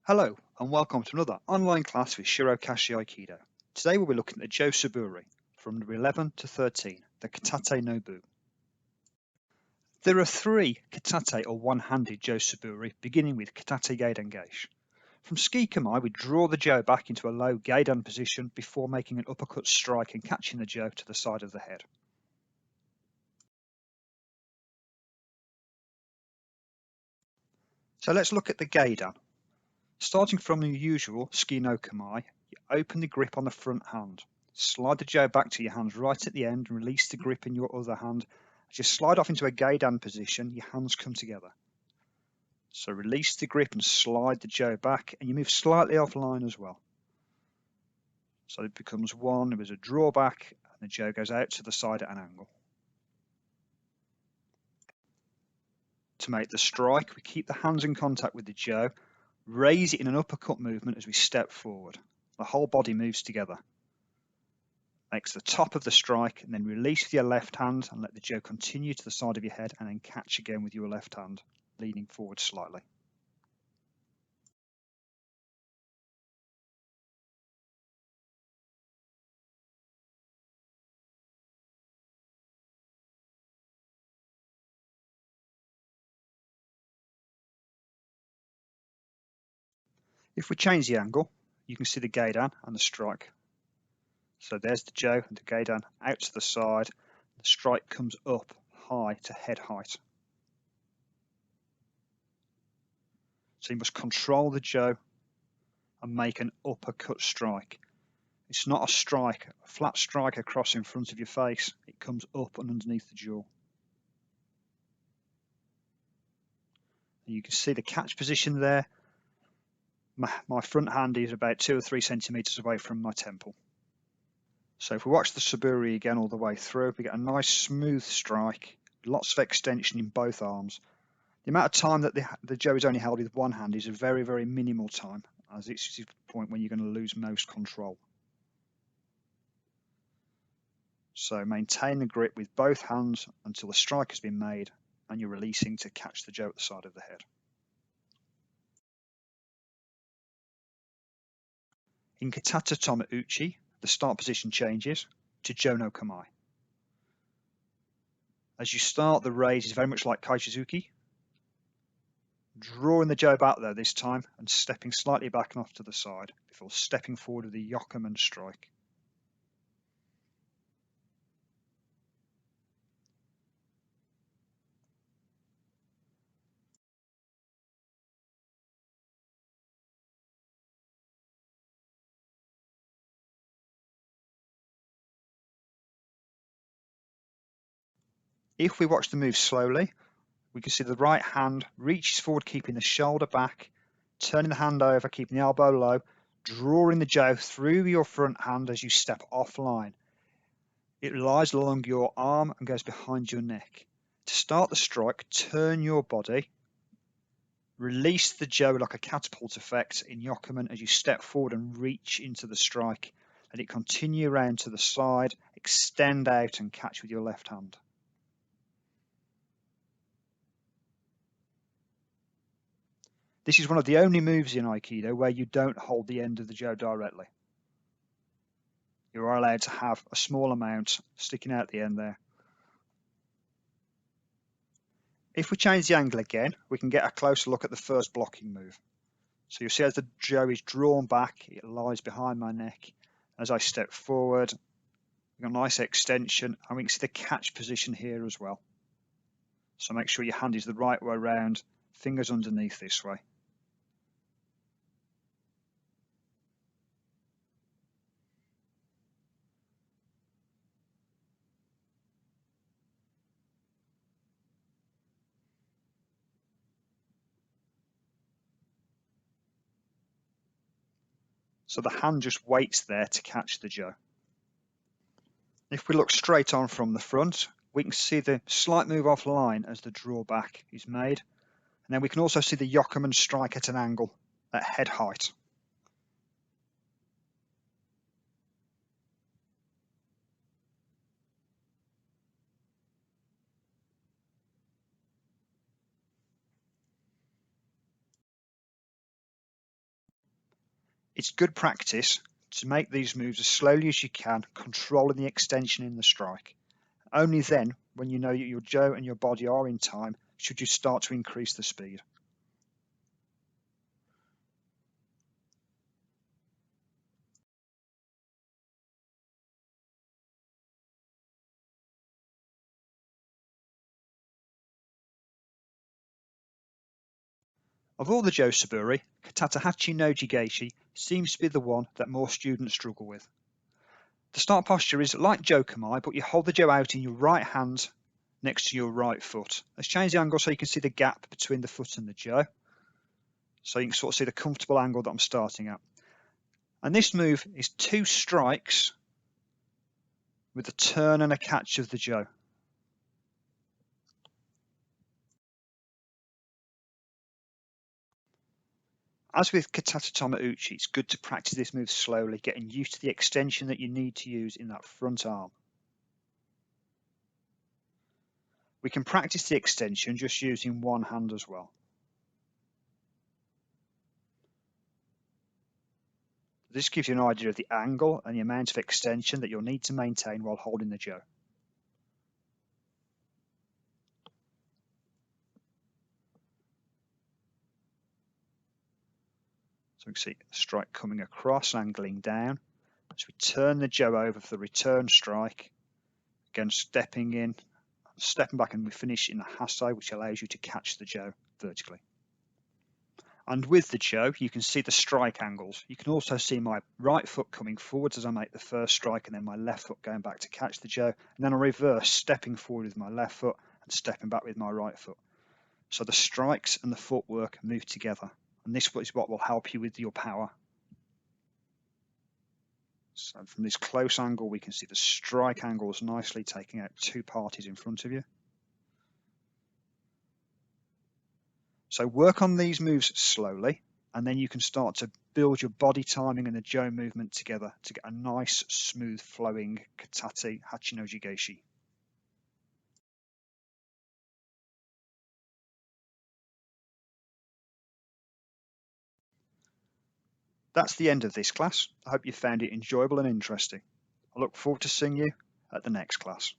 Hello and welcome to another online class with Shiro Kashi Aikido. Today we'll be looking at the Jo Suburi from number 11 to 13, the Katate no Bu. There are three Katate or one-handed Jo Suburi, beginning with Katate Gedan Gaeshi. From Ski Kumi, we draw the Jo back into a low Gedan position before making an uppercut strike and catching the Jo to the side of the head. So let's look at the Gedan. Starting from the usual Ski no Kumi, you open the grip on the front hand. Slide the Jo back to your hands right at the end and release the grip in your other hand. As you slide off into a Gedan position, your hands come together. So release the grip and slide the Jo back, and you move slightly offline as well. So it becomes one, there is a drawback, and the Jo goes out to the side at an angle. To make the strike, we keep the hands in contact with the Jo, raise it in an uppercut movement as we step forward. The whole body moves together. Makes the top of the strike and then release with your left hand and let the Jo continue to the side of your head and then catch again with your left hand, leaning forward slightly. If we change the angle, you can see the Gedan and the strike. So there's the Jo and the Gedan out to the side. The strike comes up high to head height. So you must control the Jo and make an uppercut strike. It's not a strike, a flat strike across in front of your face. It comes up and underneath the jaw. And you can see the catch position there. My front hand is about 2 or 3 centimeters away from my temple. So if we watch the Suburi again all the way through, we get a nice smooth strike, lots of extension in both arms. The amount of time that the Jo is only held with one hand is a very, very minimal time, as it's the point when you're going to lose most control. So maintain the grip with both hands until the strike has been made and you're releasing to catch the Jo at the side of the head. In Katate Toma Uchi, the start position changes to Jo no Kumi. As you start, the raise is very much like Kaishizuki. Drawing the Jo back though this time and stepping slightly back and off to the side before stepping forward with the Yokoman strike. If we watch the move slowly, we can see the right hand reaches forward, keeping the shoulder back, turning the hand over, keeping the elbow low, drawing the Jo through your front hand as you step offline. It lies along your arm and goes behind your neck. To start the strike, turn your body, release the Jo like a catapult effect in Yokoman as you step forward and reach into the strike. Let it continue around to the side, extend out and catch with your left hand. This is one of the only moves in Aikido where you don't hold the end of the Jo directly. You are allowed to have a small amount sticking out the end there. If we change the angle again, we can get a closer look at the first blocking move. So you'll see as the Jo is drawn back, it lies behind my neck. As I step forward, we've got a nice extension, and we can see the catch position here as well. So make sure your hand is the right way around, fingers underneath this way. So the hand just waits there to catch the Jo. If we look straight on from the front, we can see the slight move offline as the drawback is made. And then we can also see the Yokoman strike at an angle at head height. It's good practice to make these moves as slowly as you can, controlling the extension in the strike. Only then, when you know that your jo and your body are in time, should you start to increase the speed. Of all the Jo Suburi, Katate Hachi Noji Gaeshi seems to be the one that more students struggle with. The start posture is like Jo Kumi, but you hold the Jo out in your right hand next to your right foot. Let's change the angle so you can see the gap between the foot and the Jo. So you can sort of see the comfortable angle that I'm starting at. And this move is 2 strikes with a turn and a catch of the Jo. As with Katate Toma Uchi, it's good to practice this move slowly, getting used to the extension that you need to use in that front arm. We can practice the extension just using one hand as well. This gives you an idea of the angle and the amount of extension that you'll need to maintain while holding the Jo. So we can see the strike coming across, angling down. As we turn the Jo over for the return strike, again stepping in, stepping back, and we finish in the Hachi, which allows you to catch the Jo vertically. And with the Jo, you can see the strike angles. You can also see my right foot coming forwards as I make the first strike, and then my left foot going back to catch the Jo, and then I reverse, stepping forward with my left foot and stepping back with my right foot. So the strikes and the footwork move together, and this is what will help you with your power. So from this close angle, we can see the strike angles nicely taking out 2 parties in front of you. So work on these moves slowly, and then you can start to build your body timing and the Jo movement together to get a nice, smooth flowing Katate Hachi Noji Gaeshi. That's the end of this class. I hope you found it enjoyable and interesting. I look forward to seeing you at the next class.